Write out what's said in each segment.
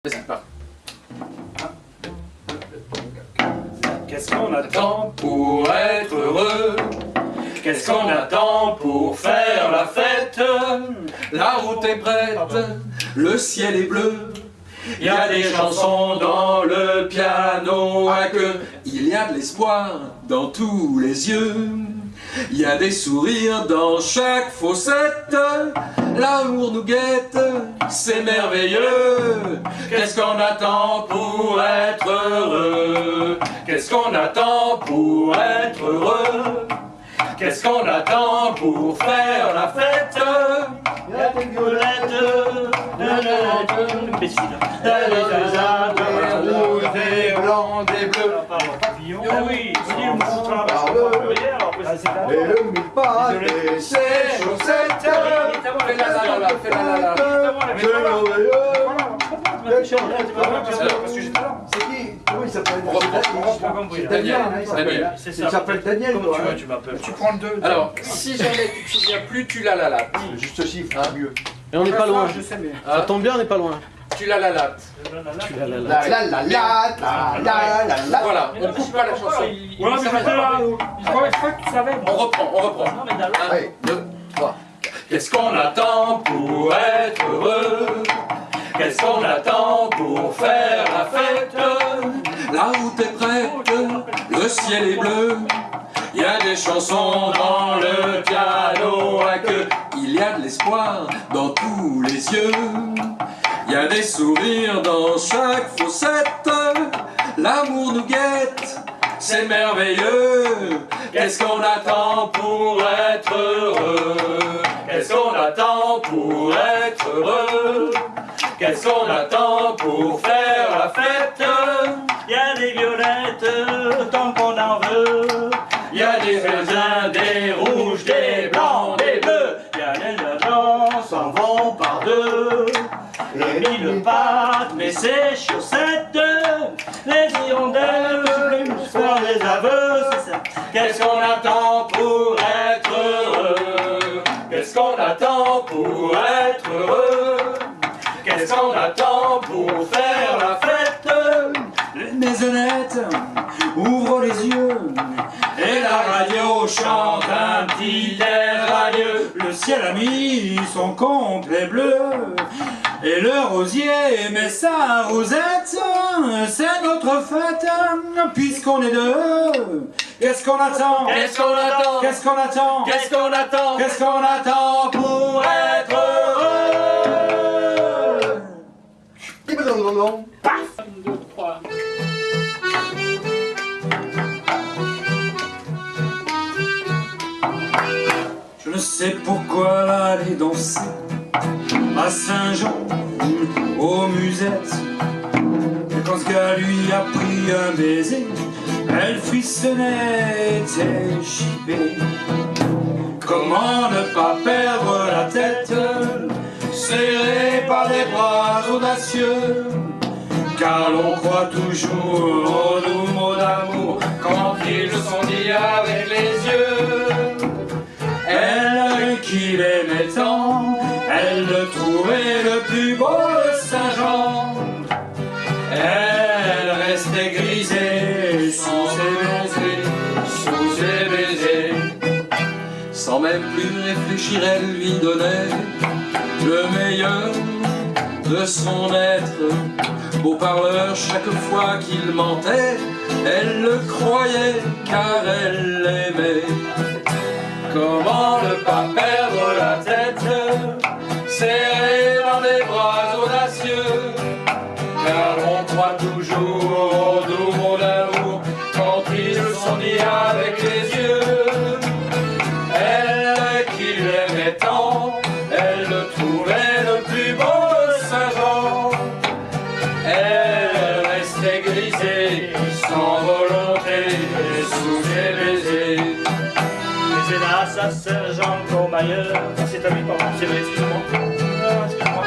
C'est pas. Qu'est-ce qu'on attend pour être heureux? Qu'est-ce qu'on attend pour faire la fête? La route est prête, le ciel est bleu. Il y a des chansons dans le piano à queue. Il y a de l'espoir dans tous les yeux. Il y a des sourires dans chaque fossette. L'amour nous guette, c'est merveilleux. Qu'est-ce qu'on attend pour être heureux? Qu'est-ce qu'on attend pour être heureux? Qu'est-ce qu'on attend pour faire la fête? Il y a des violettes, des rouges, des blancs, des bleus. Ah oui, c'est le mouton Et le mille-pas et ses chaussettes. C'est qui? Comment il s'appelle? Daniel. Il s'appelle Daniel. Tu m'appelles. Tu prends le 2. Alors, si jamais tu te souviens plus, tu la lattes. Juste ce chiffre, c'est mieux. Et on n'est pas loin. Je sais, mais. Ça tombe bien, on n'est pas loin. Tu la lattes. Voilà, on coupe pas la chanson. Ouais, mais j'étais là. Je crois que tu savais. On reprend. Non, mais dans la- 1, 2, 3. Qu'est-ce qu'on attend pour être heureux? Qu'est-ce qu'on attend pour faire la fête? La route est prête, le ciel est bleu. Il y a des chansons dans le piano à queue. Il y a de l'espoir dans tous les yeux. Il y a des sourires dans chaque fossette. L'amour nous guette, C'est merveilleux. Qu'est-ce qu'on attend pour être heureux? Qu'est-ce qu'on attend pour être heureux? Qu'est-ce qu'on attend pour faire la fête? Il y a des violettes tant qu'on en veut. Il y a des raisins, des rouges, des blancs, des bleus. Il y a les agents s'en vont par deux. Les mille pattes, mais ses chaussettes. Les hirondelles, faire les aveux, c'est ça. Qu'est-ce qu'on attend pour être heureux? Qu'est-ce qu'on attend pour être heureux? Qu'est-ce qu'on attend pour faire la fête? les maisonnettes ouvrent les yeux. Et la radio chante un petit air radieux. Le ciel a mis son complet bleu et le rosier met sa rosette. C'est notre fête puisqu'on est deux. Qu'est-ce qu'on attend? Qu'est-ce qu'on attend? Qu'est-ce qu'on attend? Qu'est-ce qu'on attend? Qu'est-ce qu'on attend Pour être heureux? Je ne sais pourquoi aller danser à Saint-Jean aux musettes. Et quand ce gars lui a pris un baiser, elle frissonnait, était chipée. Comment ne pas perdre la tête, serré par des bras audacieux, car l'on croit toujours aux doux mots d'amour Quand ils sont dits avec les yeux. Elle qui l'aimait tant, elle le trouvait le plus beau de Saint-Jean. Elle restait grisée sous ses baisers. Sans même plus réfléchir, elle lui donnait le meilleur de son être. Beau parleur, chaque fois qu'il mentait, elle le croyait car elle l'aimait. Comment ne pas perdre la tête, serré dans des bras audacieux, car on croit toujours aux doux mots d'amour quand ils sont dits avec les yeux. Elle qui l'aimait tant, elle le trouvait le plus beau de Saint-Jean. Elle restait grisée, sans volonté, sous ses baisers. Mais hélas, à Saint-Jean comme ailleurs. C'est à lui, pardon, c'est vrai, excuse-moi. Excuse-moi.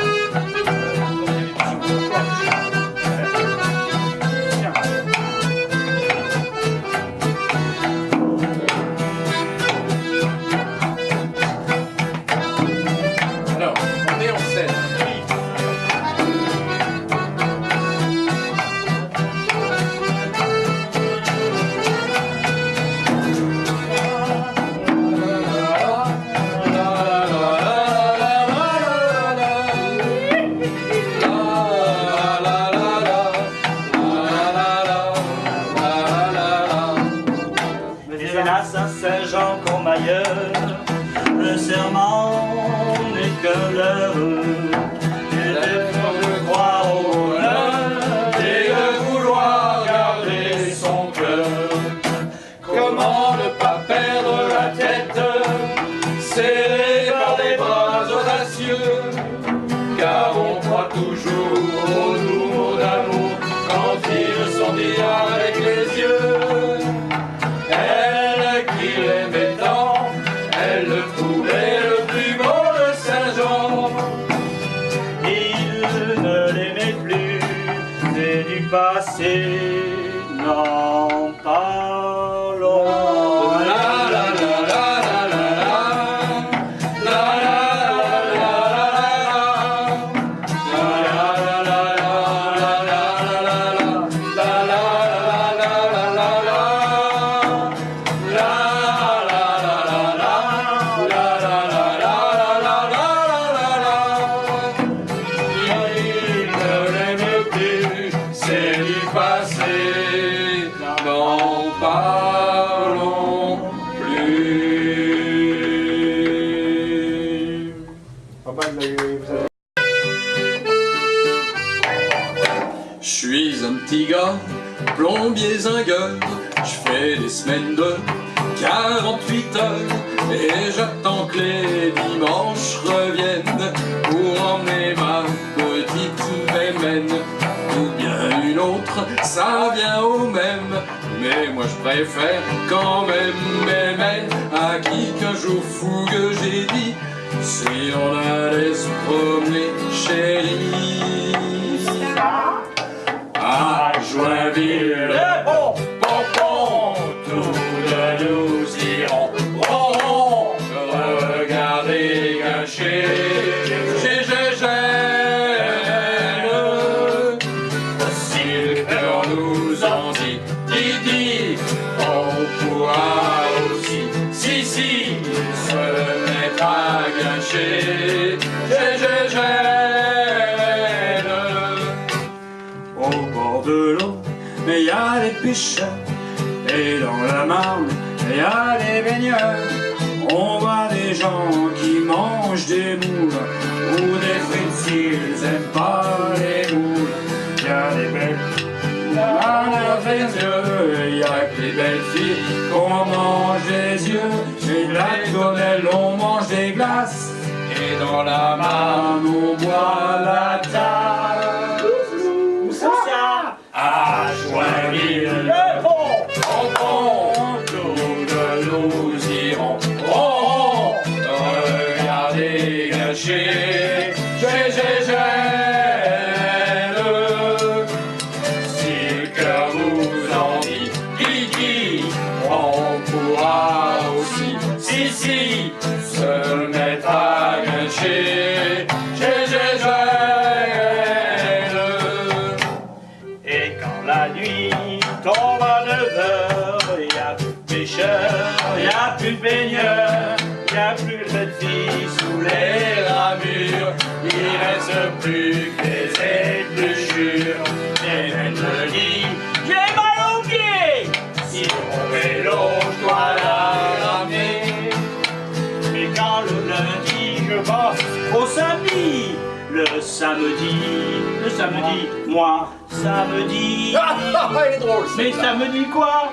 Alors, on est en scène. passé, n'en parlons. Je suis un petit gars, plombier zingueur, je fais des semaines de 48 heures et j'attends que les dimanches reviennent pour emmener ma petite mémène. Ou bien une autre, ça vient au même, mais moi je préfère quand même mémène à qui qu'un jour fou que j'ai dit si on allait se promener chérie. À Joinville, Le bon pompon, tous deux nous irons regarder gâcher gêne. Si le cœur nous en dit, on pourra aussi, si, se mettre à gâcher gêne. Au bord de l'eau, il y a des pêcheurs, et dans la Marne, il y a des baigneurs. On voit des gens qui mangent des moules, ou des frites s'ils aiment pas les moules. Il y a des belles dans des yeux, il y a que les belles filles qu'on mange des yeux. Et de la tonnelle, on mange des glaces, Et dans la Marne, on boit la tasse. à Joinville, le bon tous deux nous irons regarder gâcher gêne. Si le cœur nous en dit, on pourra aussi, si, se mettre à gâcher gêne. Et quand la nuit tombe à 9 heures, y a plus de pêcheurs, y a plus de baigneurs, y a plus de jeunes filles sous les ramures. Il reste plus que des épluchures. Et elle me dit, j'ai mal aux pieds. Si mon vélo, je dois la ramener. Mais quand le lundi je bosse au samedi, le samedi, moi, samedi. Il est drôle, Mais samedi quoi?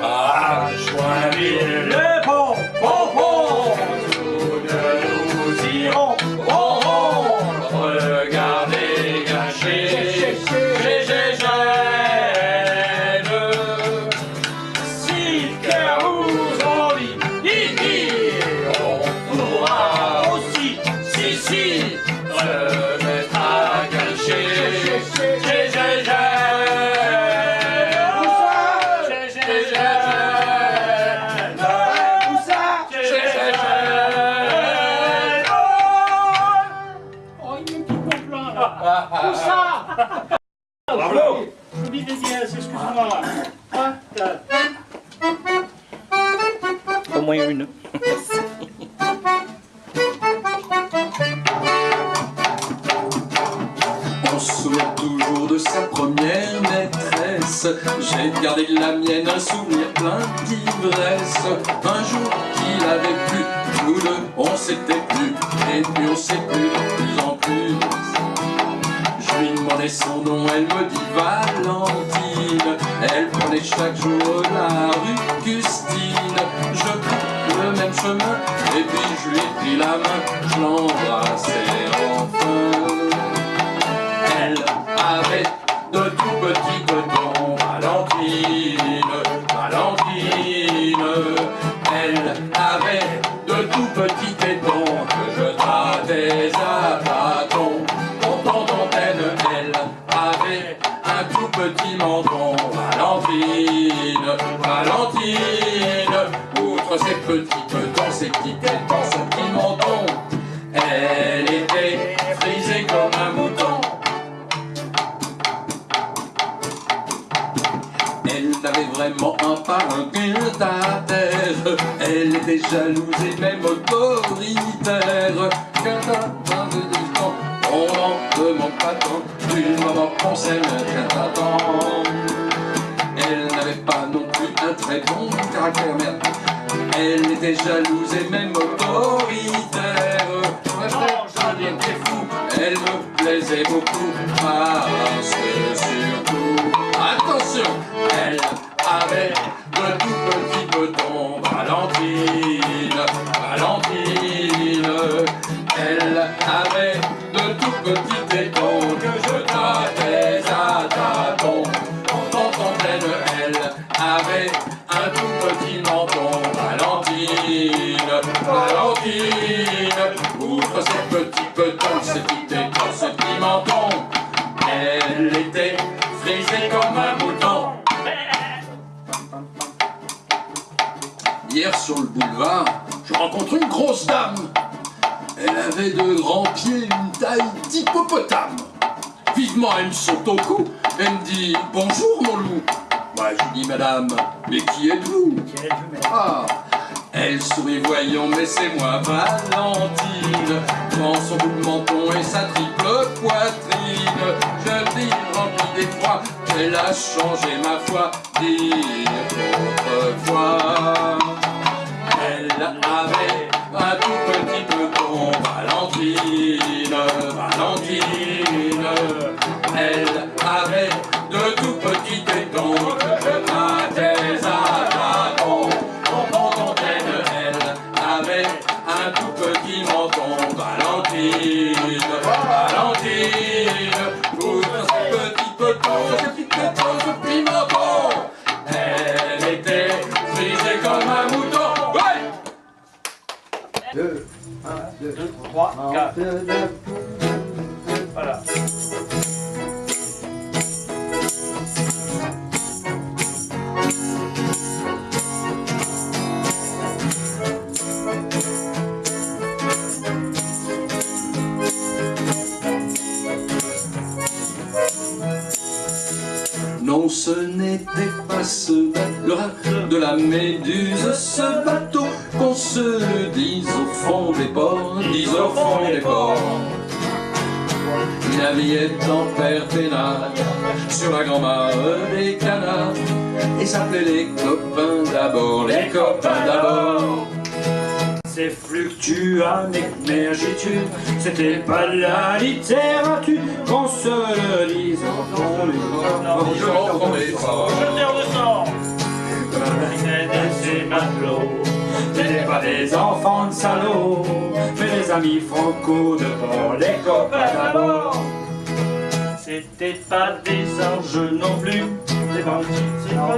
À Joinville, Le bon pompon, tous deux nous irons regarder gâcher gêne. Si le cœur vous en dit, on pourra aussi, si, se mettre à gâcher gêne. bravo! Je vous dis des dièses, excuse-moi. Au moins une. On se souvient toujours de sa première maîtresse. J'ai gardé de la mienne un souvenir plein d'ivresse. Un jour qu'il avait plu, nous deux on s'était plu, et puis on s'est plu de plus en plus. Je lui demandais son nom, elle me dit Valentine. Elle prenait chaque jour la rue Custine. Je pris le même chemin, et puis je lui ai pris la main. Je l'embrassais enfin. Elle avait de tout petits petons, Valentine. Elle avait de tout petits tétons que je tâtais à bâton. Ton d'antenne, elle avait avait un tout petit menton. Valentine, Valentine, outre ses petites dents, ses petites têtes dans son petit menton, elle était frisée comme un mouton. Elle avait vraiment un parrain à terre. Elle était jalouse et même autoritaire. On n'en demande pas tant, d'une maman qu'on s'aime qu'un t'attend. Elle n'avait pas non plus un très bon caractère, merde. Elle était jalouse et même autoritaire. J'en étais fou, elle me plaisait beaucoup. Parce que surtout, attention, elle avait de tout petits petons. Valentine, Valentine, elle avait de tout petits tétons que je tâtais à tâtons. En fontaine, elle avait un tout petit menton. Valentine, Valentine, outre ses petits petons, ses petits tétons, ses petits mentons, elle était frisée comme un mouton. Hier sur le boulevard, je rencontre une grosse dame. Elle avait de grands pieds, une taille d'hippopotame. Vivement, elle me saute au cou, elle me dit « Bonjour mon loup ». Moi je lui dis « Madame, mais qui êtes-vous » Ah, elle sourit voyons, mais c'est moi Valentine. Dans son bout de menton et sa triple poitrine, je dis rempli d'effroi qu'elle a changé ma foi. Dire autrefois, elle avait un tout petit peloton. Valentine, Valentine, elle avait de tout petits tétons que je tâtais à tâtons. En fontaine, elle avait un tout petit menton. Valentine, Valentine, outre ses petits petons, ses petits tétons, ce petit menton, elle était frisée comme un mouton. Ouais! 2, 1, 2, 3, 4. Voilà. Non, ce n'était pas le rêve de la méduse, ce bateau qu'on se le dise au fond des ports, dise au fond des ports. Il naviguait en perpénage sur la grand-mare des canards et s'appelait les copains d'abord, les copains d'abord. C'est fluctuant, émergitude, c'était pas la littérature, qu'on se le dise au fond des ports. Jeteur de sang. Ces matelots n'étaient pas des enfants de salauds, mais des amis franco de bord, les copains d'abord. C'était pas des anges non plus, des bandits,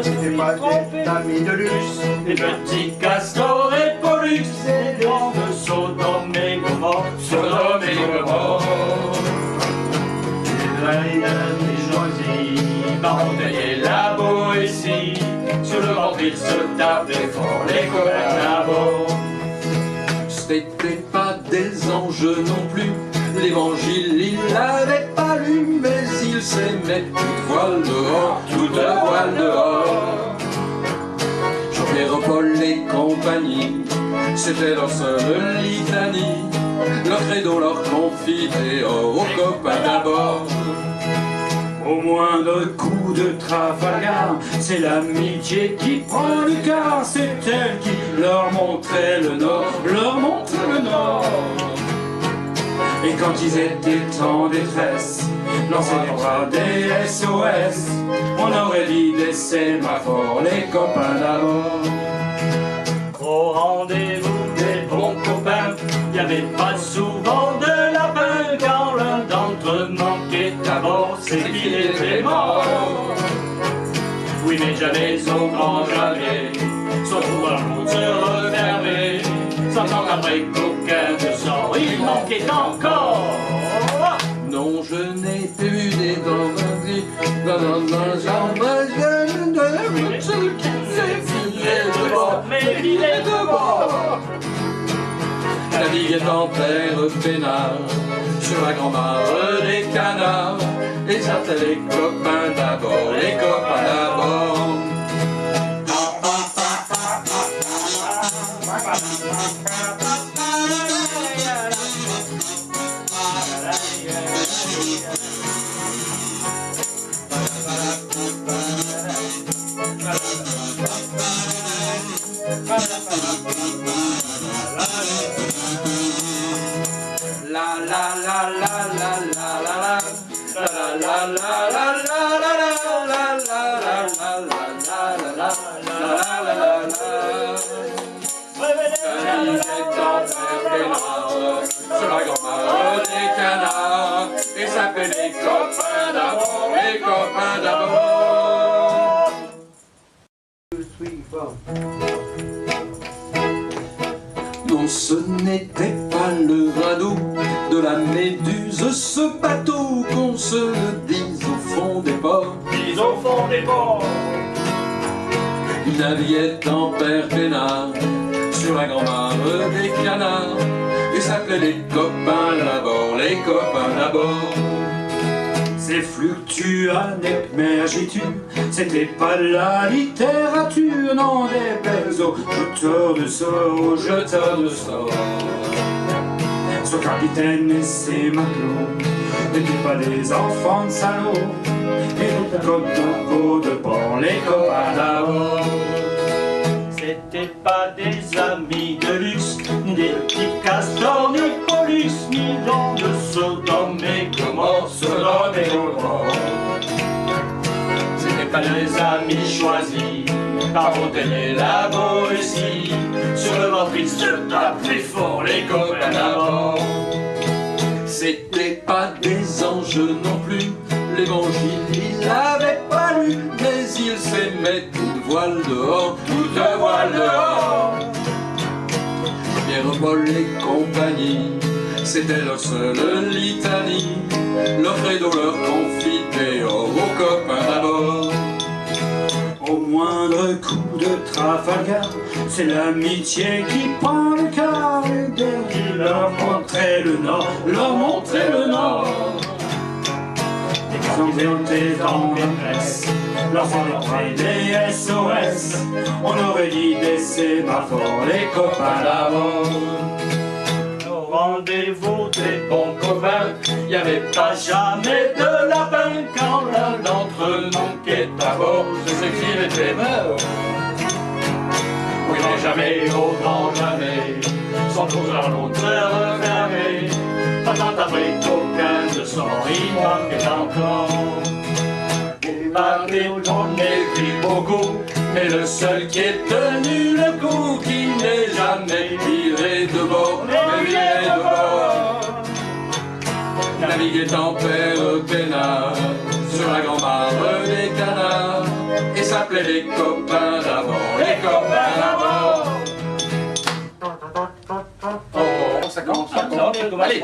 c'était pas des amis de luxe. des petits castors et pollux, des grands de Sodome et Gomorrhe, Sodome et Gomorrhe. Les Valédans, les choisis, Marmontagne et la Boétie, sur le ventre ils se tapaient fort, les copains d'abord. C'était pas des anges non plus, l'évangile il l'avait pas lu, mais il s'aimait toute voile dehors, toute voile dehors. Jean-Pierre, Paul et compagnie, c'était leur seule litanie, leur credo, leur confidéo, aux copains d'abord. Au moindre coup de Trafalgar, c'est l'amitié qui prend le quart, c'est elle qui leur montrait le nord, leur montrait le nord. Et quand ils étaient en détresse, lancés par des SOS, on aurait dit des sémaphores, les copains d'abord. Au rendez-vous des bons copains, y avait pas souvent de lapin, quand l'un d'entre eux manquait d'abord, c'est qu'il était mort. Oui, mais jamais au grand jamais, son pouvoir se refermait, 100 ans après qu'aucun de sang, il manquait encore. Non, je n'ai plus des dents vaincues, Naviguait en père peinard sur la grand-mare des canards, et j'appelais les copains d'abord, les copains d'abord. La la la la la la la la la la la sur la grand-mare des canards, et s'appelait les copains d'abord, les copains d'abord. Non, ce n'était pas le radeau de la Méduse, ce bateau, qu'on se le dise au fond des ports. Dis au fond des ports. Il naviguait en père peinard sur la grand-mare des canards, et s'appelait les copains d'abord, les copains d'abord. C'est fluctuanec mergitu, c'était pas la littérature, non, des belles aux jeteurs de sorts, Jeteur de sort. Ce capitaine et ses matelots n'étaient pas des enfants de salauds, et des côtes de peau de porc, les copains d'abord. C'était pas des amis de luxe, des petits castors, ni pollux, ni dans de Sodome et Gomorrhe, Sodome et Gomorrhe. C'était pas des amis choisis par Fontaine et la Boétie, sur le ventre ils se tapent plus fort, les copains d'abord. C'était pas des anges non plus, l'évangile il l'avait pas lu, mais il s'aimait toute voile dehors, toute voile dehors. Pierre, Paul et compagnie, c'était leur seule litanie, leur credo, leur confiteor, aux copains d'abord. Au moindre coup de Trafalgar, c'est l'amitié qui prend le quart, et qui leur montrait le nord, leur montrait le nord. Ils ont été dans la presse, leur entrée des SOS, on aurait dit des sémaphores, les copains d'abord. Au rendez-vous des bons copains, y avait pas jamais de lapin, quand l'un d'entre nous qui est à bord, c'est qu'il était mort. Oui, mais jamais, au grand jamais, sans toujours l'autre fermé, pas tant après qu'aucun de son il manquait encore. On écrit beaucoup, mais le seul qui ait tenu le coup, qui n'est jamais viré de bord, mais viré de bord. Naviguait en père peinard sur la grand-mare des canards, et s'appelait les copains d'abord, les copains d'abord. Oh, ça commence, ça commence. Allez.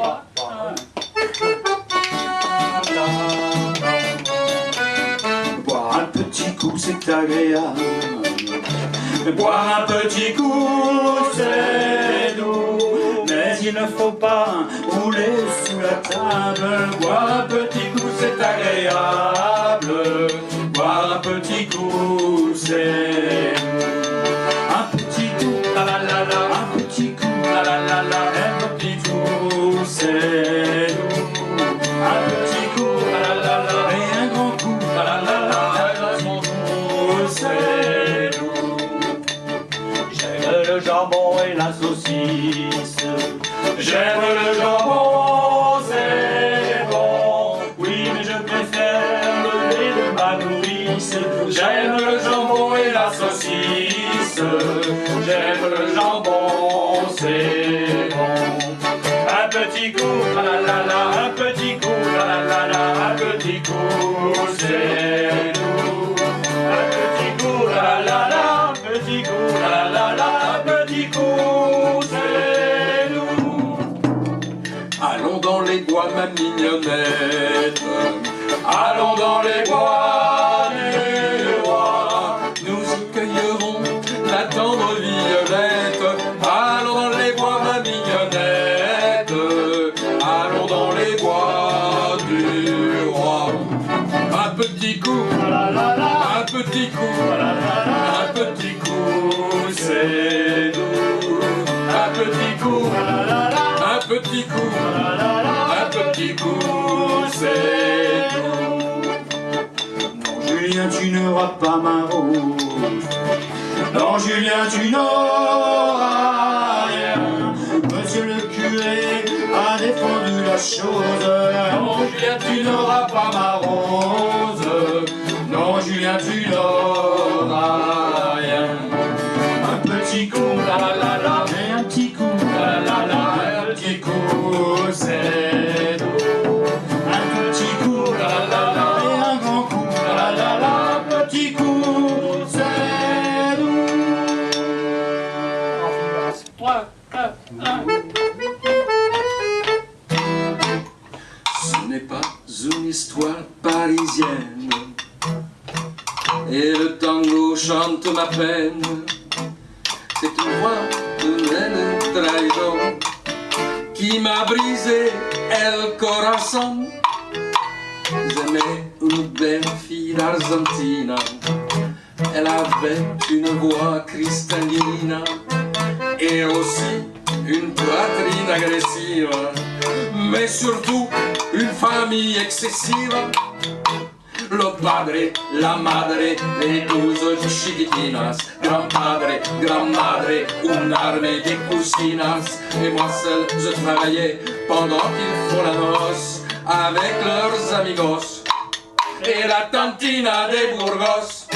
Boire un petit coup, c'est agréable. Boire un petit coup, c'est doux. Mais il ne faut pas rouler sous la table. Boire un petit coup, c'est agréable. Boire un petit coup, c'est un petit coup, la la la la. Un petit coup, la la la la. Un petit coup, c'est doux. Un petit coup, la la la la. Et un grand coup, la la la la. Un grand coup, c'est doux. J'aime le jambon et la saucisse. J'aime le jambon, c'est bon. Oui, mais je préfère le lait de ma nourrice. J'aime le jambon et la saucisse. J'aime le jambon, c'est bon. Un petit coup, la la la la. Un petit coup, la la la la. Un petit coup, c'est doux. Un petit coup, la la la. Un petit coup, la la la. Un petit coup, c'est doux. Allons dans les bois, ma mignonnette. Allons dans les bois. petit coup, un petit coup, un petit coup, c'est doux. Un petit coup, un petit coup, un petit coup, c'est doux. Non, Julien, tu n'auras pas ma rose. Non, Julien, tu n'auras rien. Monsieur le curé a défendu la chose. Non, Julien, tu n'auras pas ma rose. Non, Julien, tu n'auras rien. Un petit coup, la la la la, et un petit coup, la la la, un petit coup, c'est doux. Un tout petit coup, la la la, et un grand coup, la la la, petit coup, c'est doux. Ce n'est pas une histoire parisienne, et le tango chante ma peine. C'est une voix de naine trahison qui m'a brisé el corazon. J'aimais une belle fille d'Argentine, elle avait une voix cristalline et aussi une poitrine agressive, mais surtout une famille excessive. Le padre, la madre, les 12 chiquitinas, grand padre, grand madre, une armée de cousinas. Et moi seul, je travaillais pendant qu'ils font la noce avec leurs amigos et la tantina de Burgos.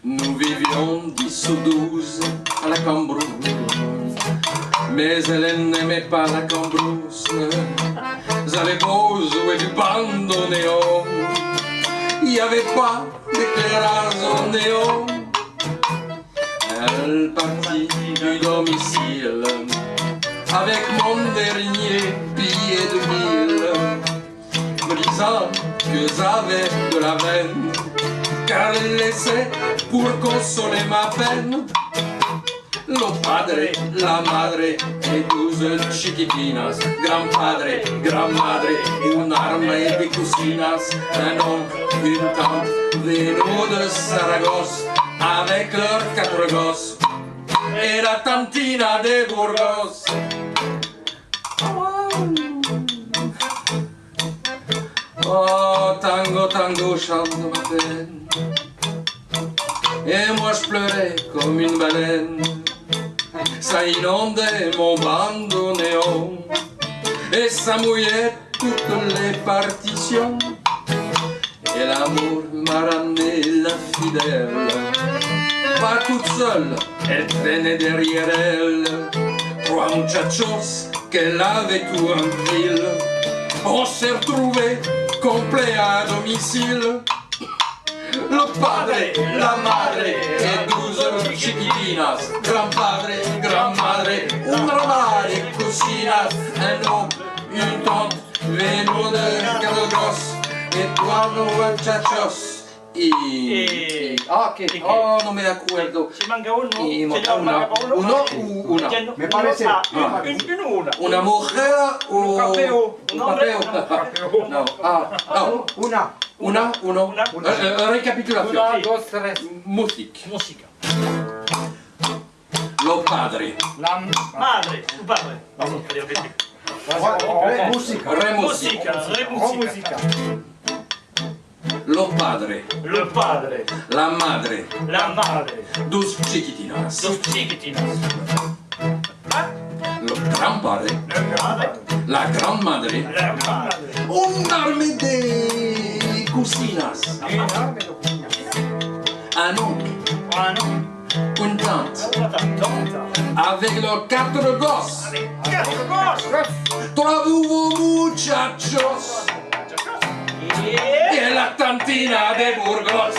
Nous vivions 10 ou 12 à la Cambrousse, mais elle n'aimait pas la Cambrousse. J'avais beau jouer du bandoneon, il n'y avait pas d'éclairage au néon. Elle partit du domicile avec mon dernier billet de 1000, me disant que j'avais de la veine, car elle laissait pour consoler ma peine. Lo padre, la madre e 12 chiquitinas, gran padre, gran madre, une armée de cousinas, un oncle, une tante, venus de Saragosse, avec leurs 4 gosses, et la tantina de Burgos. Oh, tango, tango, chante ma peine, et moi je pleurais comme une baleine. Ça inondait mon bandoneon et ça mouillait toutes les partitions. Et l'amour m'a ramené la fidèle, pas toute seule, elle traînait derrière elle 3 muchachos qu'elle avait tout en ville. On s'est retrouvés complets à domicile. Le padre, la madre et 12 chiquitinas, gran padre, gran madre, una mamá de cousinas, un oncle, une tante, venus de Carlos et 3 muchachos. Ok, oh, non me acuerdo. Ci manca uno? Una. Me parece. Una. Una mujer o Un capeo. un capeo. No. Una. Uno. Recapitulazione. 1, 2, 3. Musica. Musica. Lo padre. La Madre, tu padre. Musica. Re musica. Musica, re musica. Lo padre. Le padre, La madre. la madre, 12 chiquitinas. los chiquitinos. Lo gran padre. Le padre, La gran madre. la madre. Un'arme de cousinas. Un oncle. Ah no, Une tante. una tantota. Avec leurs 4 gosses. Cazzo, cosa? 3 muchachos. E... E la tantina de Burgos.